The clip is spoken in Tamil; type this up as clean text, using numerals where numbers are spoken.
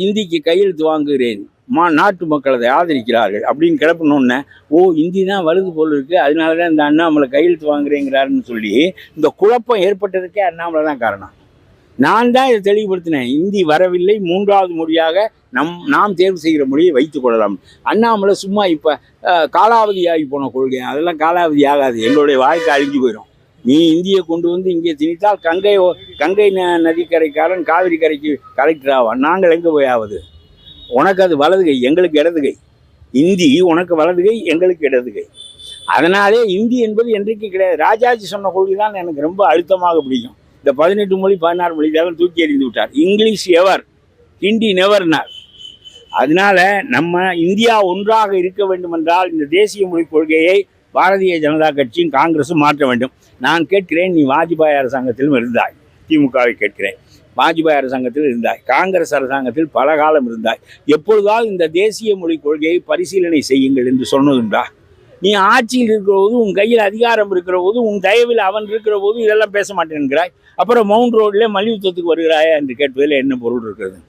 இந்திக்கு கையெழுத்து வாங்குகிறேன், நாட்டு மக்கள் அதை ஆதரிக்கிறார்கள் அப்படின்னு கிளப்பினோன்னே, ஓ இந்தி தான் வருது போல் இருக்குது, அதனால தான் இந்த அண்ணாமலை கையெழுத்து வாங்குறேங்கிறாருன்னு சொல்லி இந்த குழப்பம் ஏற்பட்டதுக்கே அண்ணாமலை தான் காரணம். நான் தான் இதை தெளிவுபடுத்தினேன். இந்தி வரவில்லை, மூன்றாவது மொழியாக நாம் தேர்வு செய்கிற மொழியை வைத்துக் கொள்ளலாம். அண்ணாமலை சும்மா இப்போ காலாவதி ஆகி போன கொள்கை, அதெல்லாம் காலாவதி ஆகாது, எங்களுடைய வாழ்க்கை அழிஞ்சு போயிடும். நீ இந்தியை கொண்டு வந்து இங்கே திணித்தால் கங்கை நதிக்கரைக்காரன் காவிரி கரைக்கு கலெக்டர் ஆவான். நாங்கள் எங்கே போய் ஆகுது? உனக்கு அது வலதுகை, எங்களுக்கு இடதுகை. இந்தி உனக்கு வலதுகை, எங்களுக்கு இடதுகை. அதனாலே இந்தி என்பது என்றைக்கு கிடையாது. ராஜாஜி சொன்ன கொள்கை தான் எனக்கு ரொம்ப அழுத்தமாக பிடிக்கும். இந்த 18 மொழி 16 மொழி இதெல்லாம் தூக்கி எறிந்து விட்டார். இங்கிலீஷ் எவர், ஹிந்தி நெவர்னார். அதனால நம்ம இந்தியா ஒன்றாக இருக்க வேண்டும் என்றால் இந்த தேசிய மொழி கொள்கையை பாரதிய ஜனதா கட்சியும் காங்கிரஸும் மாற்ற வேண்டும். நான் கேட்கிறேன், நீ வாஜ்பாய் அரசாங்கத்திலும் இருந்தாய், திமுகவை கேட்கிறேன், வாஜ்பாய் அரசாங்கத்தில் இருந்தாய், காங்கிரஸ் அரசாங்கத்தில் பல காலம் இருந்தாய். எப்பொழுதாவது இந்த தேசிய மொழி கொள்கையை பரிசீலனை செய்யுங்கள் என்று சொன்னதுண்டா? நீ ஆட்சியில் இருக்கிற போது, உன் கையில் அதிகாரம் இருக்கிற போது, உன் தயவில் அவன் இருக்கிற போது இதெல்லாம் பேச மாட்டேன்கிறாய். அப்புறம் மவுண்ட் ரோட்ல மல்யுத்தத்துக்கு வருகிறாயா என்று கேட்பதில் என்ன பொருள் இருக்கிறது?